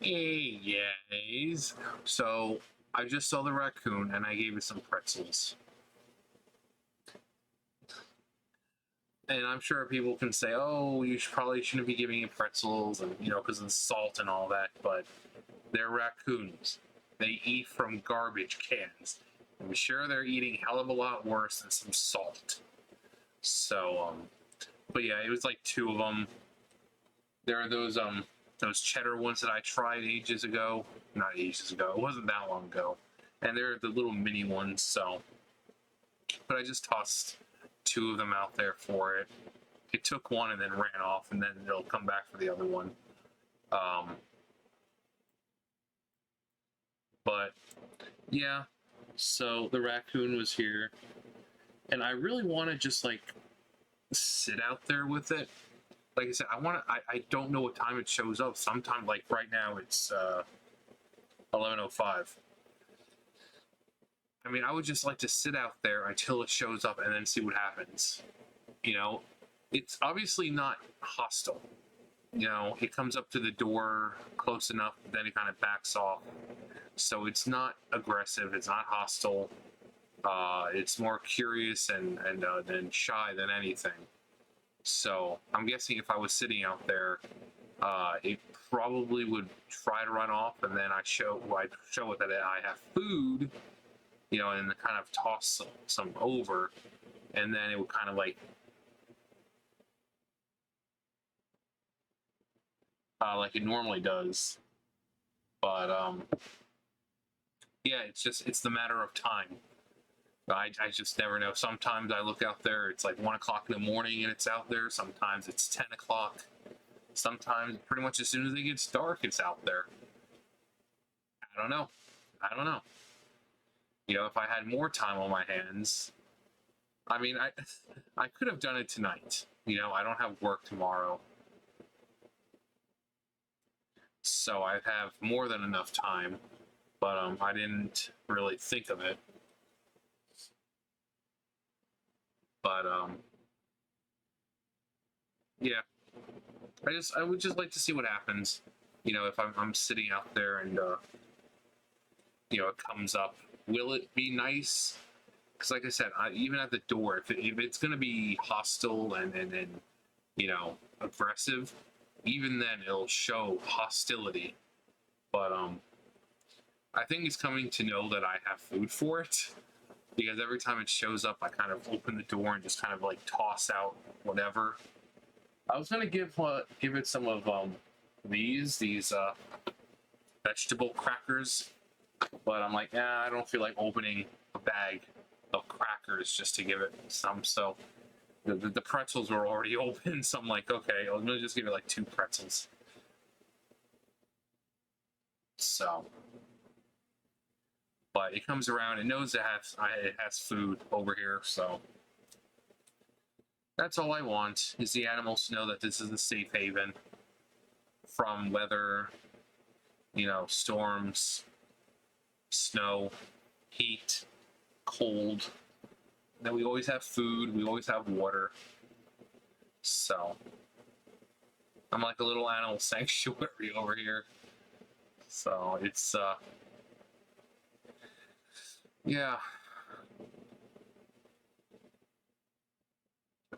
Hey, guys. So, I just saw the raccoon and I gave it some pretzels. And I'm sure people can say, oh, probably shouldn't be giving it pretzels and, because of the salt and all that, but they're raccoons. They eat from garbage cans. I'm sure they're eating hell of a lot worse than some salt. So, but yeah, it was like two of them. There are those cheddar ones that I tried ages ago. Not ages ago. It wasn't that long ago. And they're the little mini ones. So, but I just tossed two of them out there for it. It took one and then ran off, and then it'll come back for the other one. Um, but yeah, so the raccoon was here, and I really want to just like sit out there with it. Like I said, I don't know what time it shows up. Sometime like right now it's 11:05. I mean, I would just like to sit out there until it shows up and then see what happens. It's obviously not hostile. It comes up to the door close enough, then it kind of backs off. So it's not aggressive. It's not hostile. It's more curious and than shy than anything. So I'm guessing if I was sitting out there, it probably would try to run off, and then I'd show it that I have food, and then kind of toss some over, and then it would kind of like it normally does. But yeah, it's the matter of time. I just never know. Sometimes I look out there, it's like 1 o'clock in the morning and it's out there. Sometimes it's 10 o'clock. Sometimes pretty much as soon as it gets dark, it's out there. I don't know. If I had more time on my hands, I mean, I could have done it tonight. I don't have work tomorrow. So I have more than enough time, but I didn't really think of it. But yeah, I would just like to see what happens. If I'm sitting out there and it comes up, will it be nice? Because like I said, even at the door, if it's gonna be hostile and aggressive, even then it'll show hostility. But I think it's coming to know that I have food for it, because every time it shows up, I kind of open the door and just kind of like toss out whatever. I was gonna give it some of these vegetable crackers, but I'm like, I don't feel like opening a bag of crackers just to give it some. So the pretzels were already open, so I'm like, okay, I'm gonna just give it like 2 pretzels. So, but it comes around, it knows it has food over here, so that's all I want, is the animals to know that this is a safe haven from weather, storms, snow, heat, cold. That we always have food, we always have water. So I'm like a little animal sanctuary over here. So it's yeah.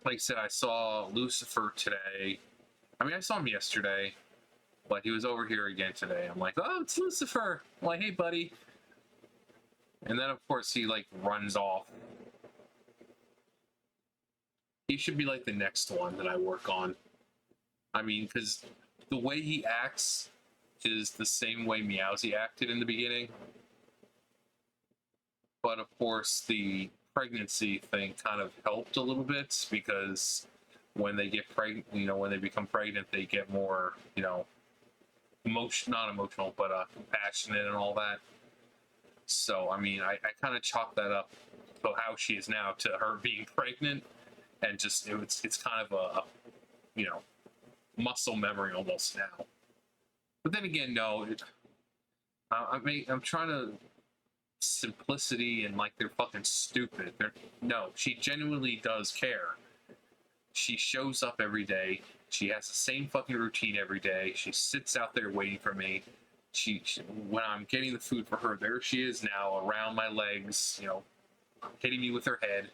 Like I said, I saw Lucifer today. I mean, I saw him yesterday, but he was over here again today. I'm like, oh, it's Lucifer. I'm like, hey, buddy. And then, of course, he like runs off. He should be like the next one that I work on. I mean, because the way he acts is the same way Meowsy acted in the beginning. But of course, the pregnancy thing kind of helped a little bit, because when they get pregnant, when they become pregnant, they get more, not emotional, but compassionate and all that. So, I mean, I kind of chalk that up to how she is now to her being pregnant, and just it's kind of a muscle memory almost now. But then again, no, I'm trying to simplicity and like they're fucking stupid. No, she genuinely does care. She shows up every day. She has the same fucking routine every day. She sits out there waiting for me. she when I'm getting the food for her, there she is now around my legs, hitting me with her head,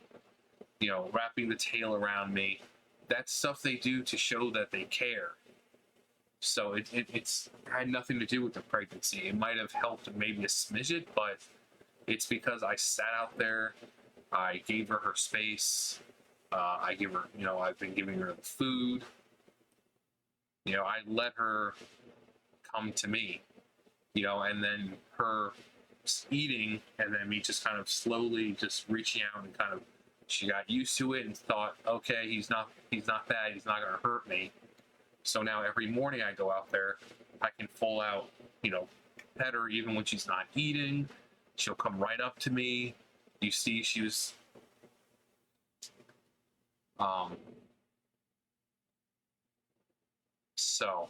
wrapping the tail around me. That's stuff they do to show that they care. So it's had nothing to do with the pregnancy. It might have helped maybe a smidget, but it's because I sat out there, I gave her space, I give her, I've been giving her the food. I let her come to me, and then her eating, and then me just kind of slowly just reaching out and kind of, she got used to it and thought, okay, he's not bad, he's not gonna hurt me. So now every morning I go out there, I can full out, pet her even when she's not eating. She'll come right up to me. You see, she was, so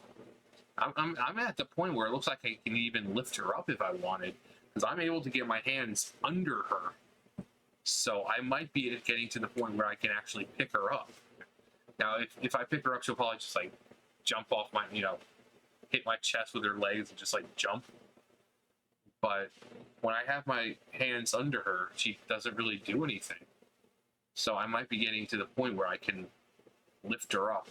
I'm at the point where it looks like I can even lift her up if I wanted, because I'm able to get my hands under her. So I might be getting to the point where I can actually pick her up. Now, if I pick her up, she'll probably just like jump off my, hit my chest with her legs and just like jump. But when I have my hands under her, she doesn't really do anything. So I might be getting to the point where I can lift her up.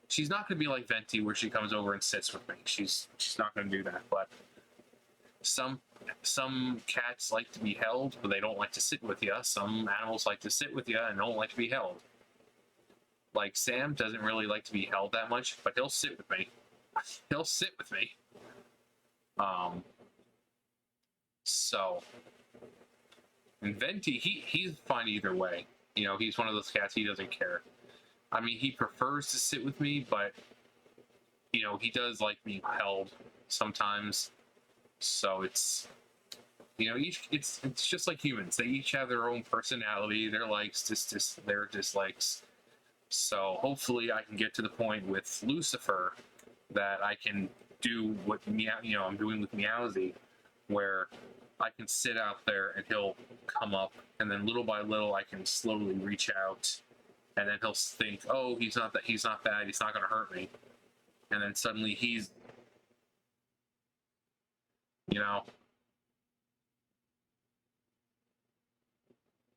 She's not going to be like Venti, where she comes over and sits with me. She's not going to do that. But some cats like to be held, but they don't like to sit with you. Some animals like to sit with you and don't like to be held. Like Sam doesn't really like to be held that much, but he'll sit with me. He'll sit with me. So, and Venti, he's fine either way. He's one of those cats, he doesn't care. I mean, he prefers to sit with me, but, he does like being held sometimes. So it's, it's just like humans. They each have their own personality, their likes, their dislikes. So hopefully I can get to the point with Lucifer that I can do what I'm doing with Meowsy, where I can sit out there and he'll come up, and then little by little I can slowly reach out, and then he'll think, oh, he's not bad, he's not going to hurt me, and then suddenly he's,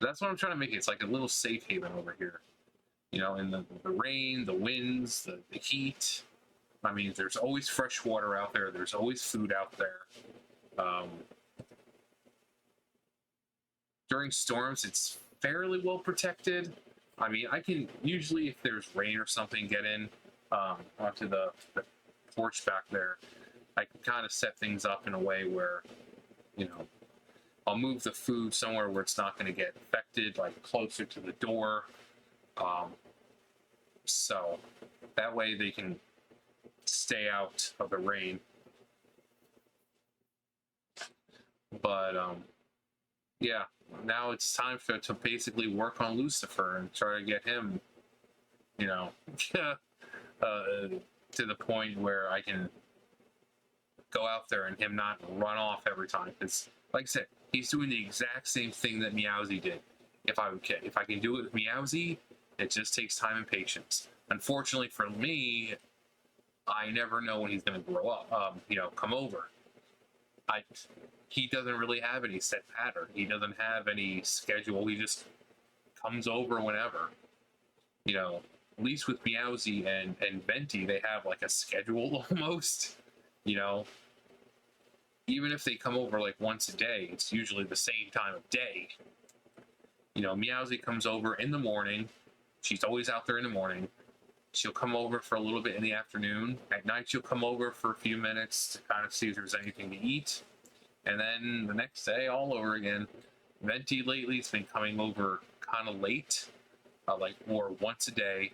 that's what I'm trying to make it. It's like a little safe haven over here, in the rain, the winds, the heat. I mean, there's always fresh water out there. There's always food out there. During storms, it's fairly well protected. I mean, I can usually, if there's rain or something, get in onto the porch back there. I can kind of set things up in a way where, I'll move the food somewhere where it's not going to get affected, like closer to the door. So that way they can stay out of the rain. But yeah, now it's time to basically work on Lucifer and try to get him, to the point where I can go out there and him not run off every time. Because, like I said, he's doing the exact same thing that Meowsy did. If I can do it with Meowsy, it just takes time and patience. Unfortunately for me, I never know when he's going to grow up, come over. He doesn't really have any set pattern. He doesn't have any schedule. He just comes over whenever. At least with Meowsy and Venti, they have like a schedule almost. Even if they come over like once a day, it's usually the same time of day. Meowsy comes over in the morning. She's always out there in the morning. She'll come over for a little bit in the afternoon. At night, she'll come over for a few minutes to kind of see if there's anything to eat. And then the next day, all over again. Venti lately has been coming over kind of late, or once a day.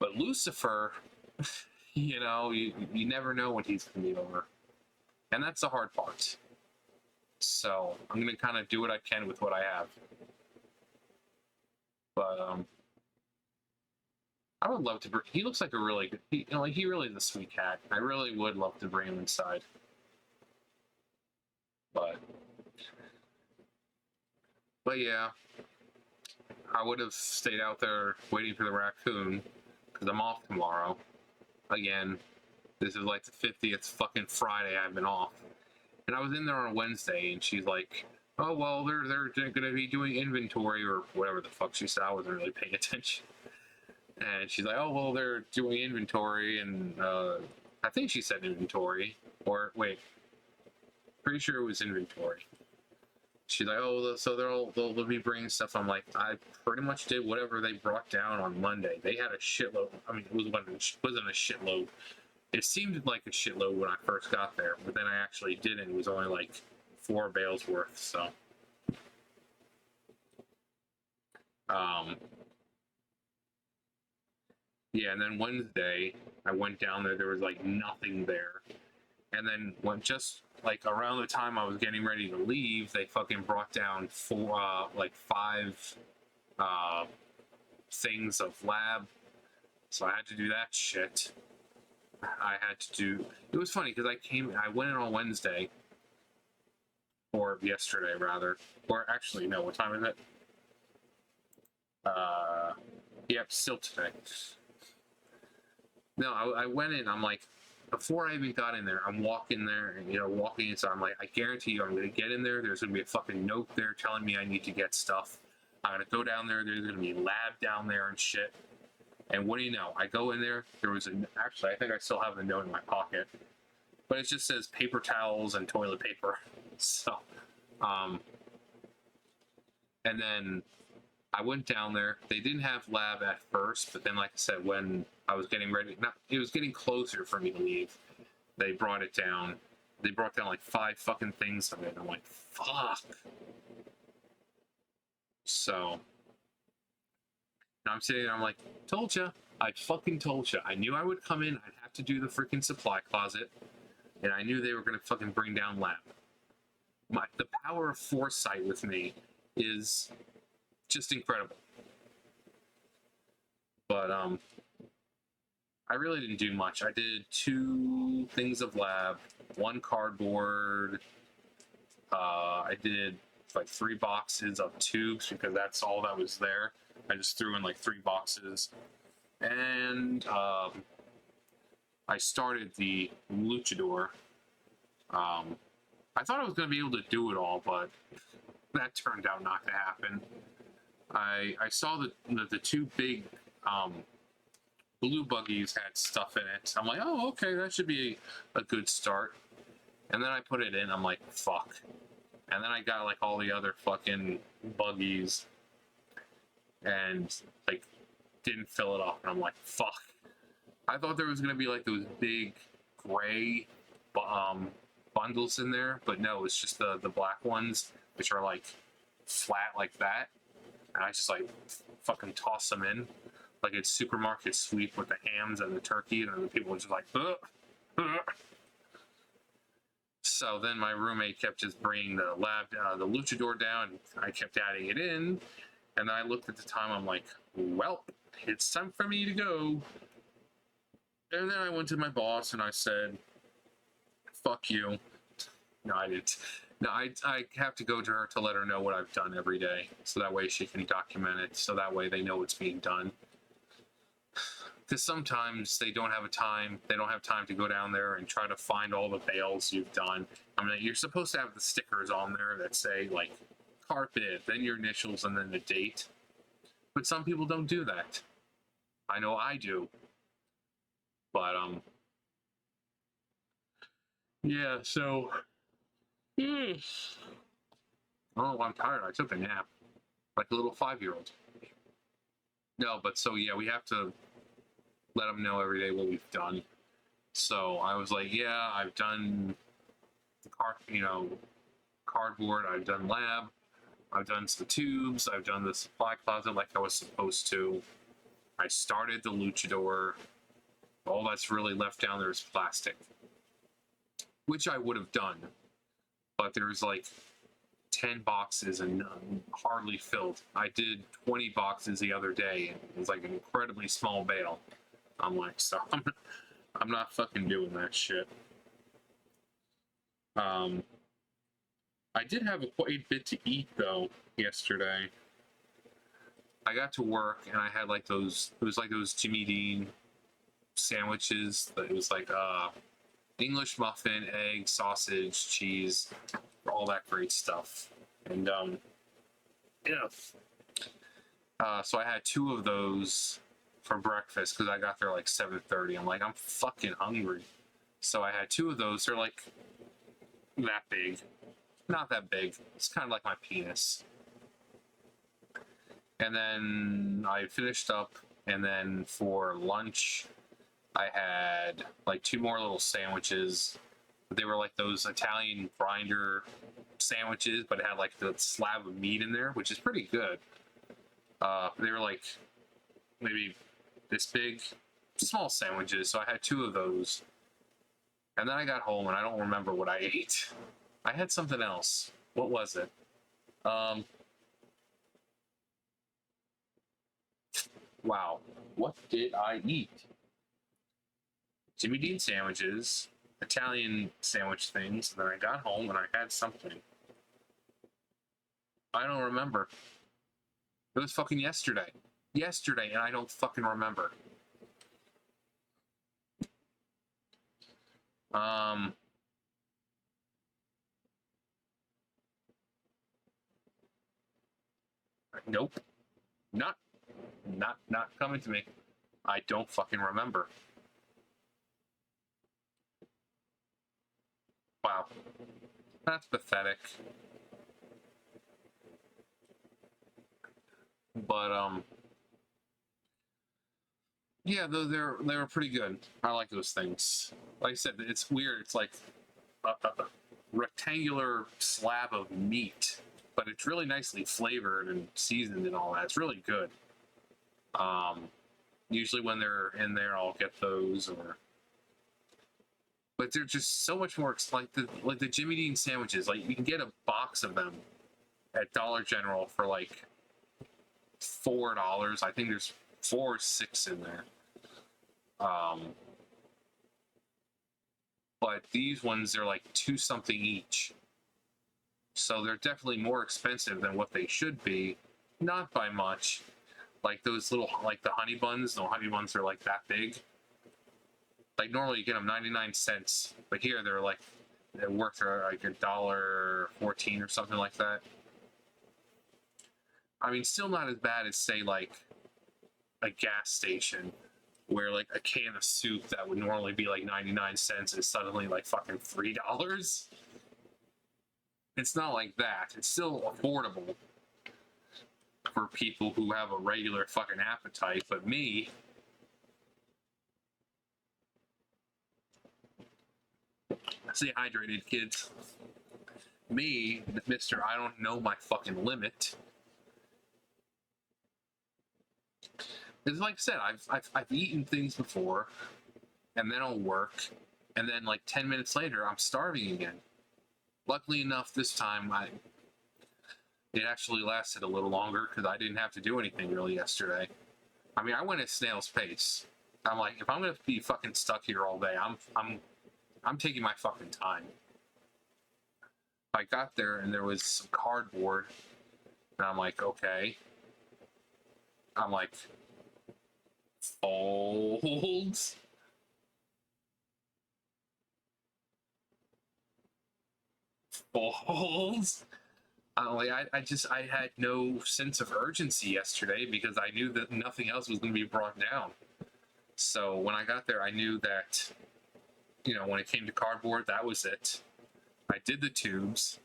But Lucifer, you never know when he's going to be over. And that's the hard part. So I'm going to kind of do what I can with what I have. But I would love to bring, he looks like a really good, he really is a sweet cat. I really would love to bring him inside. But yeah, I would have stayed out there waiting for the raccoon, because I'm off tomorrow. Again, This is like the 50th fucking Friday I've been off. And I was in there on a Wednesday, and she's like, oh, well, they're going to be doing inventory or whatever the fuck she said. I wasn't really paying attention. And she's like, oh, well, they're doing inventory, and I think she said inventory. Or, wait, pretty sure it was inventory. She's like, oh, so they'll be bringing stuff. I'm like, I pretty much did whatever they brought down on Monday. They had a shitload. I mean, it wasn't a shitload. It seemed like a shitload when I first got there, but then I actually didn't. It was only like 4 bales worth, so. Yeah, and then Wednesday, I went down there. There was like nothing there. And then when just like around the time I was getting ready to leave, they fucking brought down 5 things of lab. So I had to do that shit. It was funny because I went in on Wednesday, or yesterday rather, or actually no, what time is it? Yep, still today. No, I went in, I'm like, before I even got in there, I'm walking there, and walking inside, I'm like, I guarantee you I'm gonna get in there, there's gonna be a fucking note there telling me I need to get stuff. I'm gonna go down there, there's gonna be lab down there and shit. And what do you know? I go in there. Actually, I think I still have the note in my pocket, but it just says paper towels and toilet paper. So, and then I went down there. They didn't have lab at first, but then, like I said, when I was getting ready, it was getting closer for me to leave. They brought it down. They brought down like 5 fucking things of it. I'm like, fuck. So. And I'm sitting there, I'm like, told ya. I fucking told ya. I knew I would come in, I'd have to do the freaking supply closet, and I knew they were going to fucking bring down lab. The power of foresight with me is just incredible. But, I really didn't do much. I did 2 things of lab, 1 cardboard, I did like 3 boxes of tubes because that's all that was there. I just threw in like 3 boxes, and I started the Luchador. I thought I was going to be able to do it all, but that turned out not to happen. I saw the 2 big blue buggies had stuff in it. I'm like, oh, okay, that should be a good start. And then I put it in, I'm like, fuck. And then I got like all the other fucking buggies and like didn't fill it up, and I'm like, fuck. I thought there was gonna be like those big gray bundles in there, but no, it's just the black ones, which are like flat like that, and I just like fucking toss them in like it's supermarket sweep with the hams and the turkey, and then the people are just like, ugh, ugh. So then my roommate kept just bringing the Luchador down, and I kept adding it in. And I looked at the time, I'm like, well, it's time for me to go. And then I went to my boss and I said, fuck you. No, I didn't. No, I have to go to her to let her know what I've done every day. So that way she can document it. So that way they know it's being done. Because sometimes they don't have time to go down there and try to find all the bales you've done. I mean, you're supposed to have the stickers on there that say, like, carpet, then your initials, and then the date. But some people don't do that. I know I do. But, yeah, so... Oh, I'm tired. I took a nap. Like a little 5-year-old. No, but so, yeah, we have to let them know every day what we've done. So I was like, yeah, I've done cardboard, I've done lab, I've done some tubes, I've done the supply closet like I was supposed to. I started the Luchador. All that's really left down there is plastic, which I would have done, but there's like 10 boxes and hardly filled. I did 20 boxes the other day, and it was like an incredibly small bale. I'm like, so I'm not fucking doing that shit. I did have quite a bit to eat though yesterday. I got to work and I had like those. It was like those Jimmy Dean sandwiches. It was like English muffin, egg, sausage, cheese, all that great stuff. And yeah. So I had 2 of those for breakfast because I got there like 7:30. I'm like, I'm fucking hungry. So I had 2 of those. They're like that big. Not that big. It's kind of like my penis. And then I finished up, and then for lunch, I had like 2 more little sandwiches. They were like those Italian grinder sandwiches, but it had like the slab of meat in there, which is pretty good. They were like maybe this big, small sandwiches. So I had 2 of those. And then I got home, and I don't remember what I ate. I had something else. What was it? Wow. What did I eat? Jimmy Dean sandwiches, Italian sandwich things, and then I got home and I had something. I don't remember. It was fucking yesterday. Yesterday, and I don't fucking remember. Nope. Not coming to me. I don't fucking remember. Wow. That's pathetic. But yeah, though they were pretty good. I like those things. Like I said, it's weird. It's like a rectangular slab of meat, but it's really nicely flavored and seasoned and all that. It's really good. Usually when they're in there, I'll get those, but they're just so much more like the Jimmy Dean sandwiches. Like you can get a box of them at Dollar General for like $4. I think there's 4 or 6 in there. But these ones, they're like 2 something each. So they're definitely more expensive than what they should be. Not by much. Like those little, like the honey buns. The honey buns are like that big. Like normally you get them 99 cents. But here they're like, they're worth like $1.14 or something like that. I mean, still not as bad as, say, like a gas station where like a can of soup that would normally be like 99 cents is suddenly like fucking $3. It's not like that. It's still affordable for people who have a regular fucking appetite, but me, stay hydrated, kids. Me, Mr. I don't know my fucking limit. It's like I said, I've eaten things before, and then I'll work, and then like 10 minutes later, I'm starving again. Luckily enough, this time it actually lasted a little longer because I didn't have to do anything really yesterday. I mean, I went at snail's pace. I'm like, if I'm gonna be fucking stuck here all day, I'm taking my fucking time. I got there and there was some cardboard, and I'm like, okay. I'm like, folds. Folds. I had no sense of urgency yesterday because I knew that nothing else was going to be brought down. So when I got there, I knew that, you know, when it came to cardboard, that was it. I did the tubes.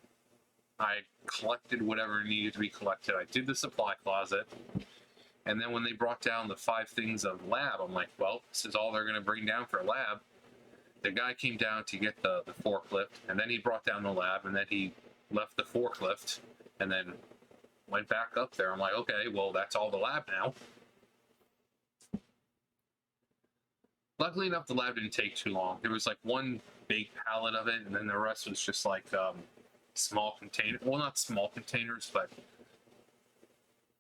I collected whatever needed to be collected. I did the supply closet. And then when they brought down the 5 things of lab, I'm like, well, this is all they're going to bring down for lab. The guy came down to get the forklift, and then he brought down the lab, and then he left the forklift, and then went back up there. I'm like, okay, well, that's all the lab now. Luckily enough, the lab didn't take too long. There was like 1 big pallet of it, and then the rest was just like small container. Well, not small containers, but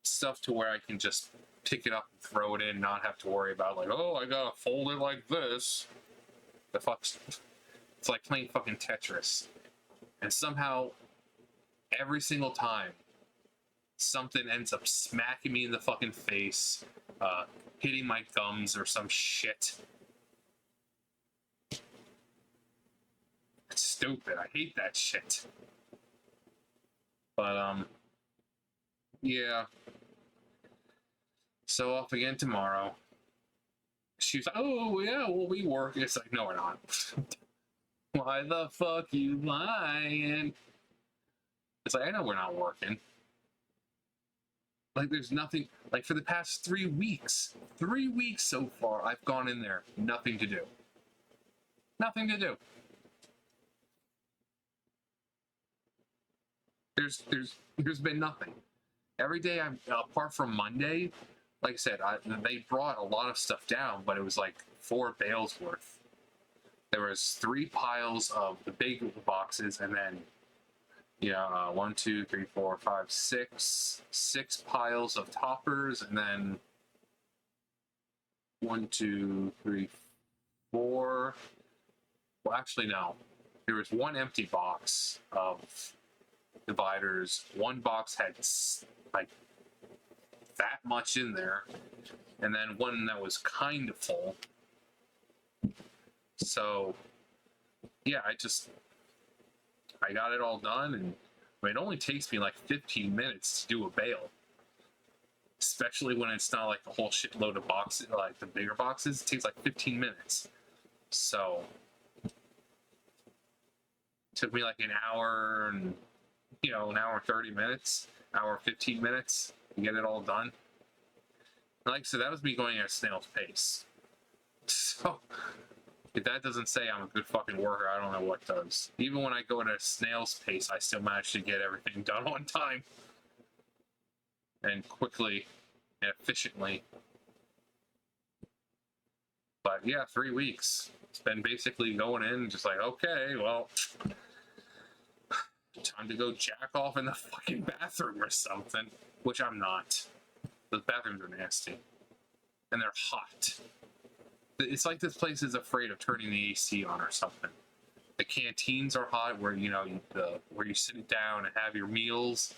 stuff to where I can just pick it up and throw it in, not have to worry about like, oh, I gotta fold it like this. The fuck's, it's like playing fucking Tetris. And somehow, every single time, something ends up smacking me in the fucking face, hitting my gums or some shit. stupid. I hate that shit. But yeah. So off again tomorrow. She was like, oh yeah, well we work. It's like, no, we're not. Why the fuck you lying? It's like, I know we're not working. Like, there's nothing. Like, for the past 3 weeks so far, I've gone in there, nothing to do. Nothing to do. There's been nothing. Every day, apart from Monday, like I said, they brought a lot of stuff down, but it was like 4 bales worth. There was 3 piles of the big boxes, and then, yeah, 1, 2, 3, 4, 5, 6 piles of toppers, and then 1, 2, 3, 4. Well, actually, no. There was 1 empty box of dividers. 1 box had like that much in there, and then 1 that was kind of full. So, yeah, I got it all done, and it only takes me like 15 minutes to do a bale. Especially when it's not like a whole shitload of boxes, like the bigger boxes. It takes like 15 minutes. So, it took me like an hour and, an hour and 30 minutes, hour 15 minutes to get it all done. And like I said, that was me going at a snail's pace. So, if that doesn't say I'm a good fucking worker, I don't know what does. Even when I go at a snail's pace, I still manage to get everything done on time. And quickly and efficiently. But yeah, 3 weeks. It's been basically going in just like, okay, well, time to go jack off in the fucking bathroom or something. Which I'm not. Those bathrooms are nasty. And they're hot. It's like this place is afraid of turning the AC on or something. The canteens are hot where, where you sit down and have your meals.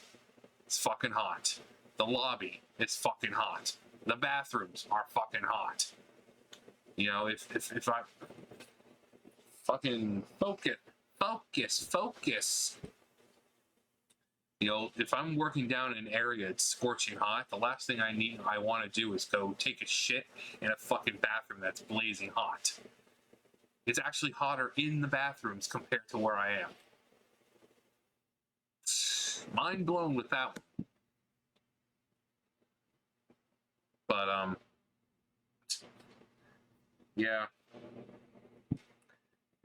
It's fucking hot. The lobby is fucking hot. The bathrooms are fucking hot. If I fucking focus. If I'm working down in an area it's scorching hot, the last thing I want to do is go take a shit in a fucking bathroom that's blazing hot. It's actually hotter in the bathrooms compared to where I am. Mind blown with that one. But, yeah.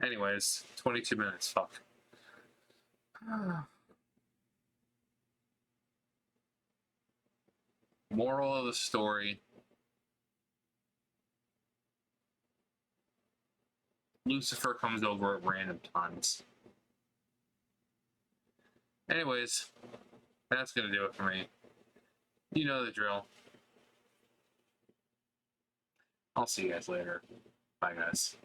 Anyways, 22 minutes, fuck. Moral of the story. Lucifer comes over at random times. Anyways, that's gonna do it for me. You know the drill. I'll see you guys later. Bye, guys.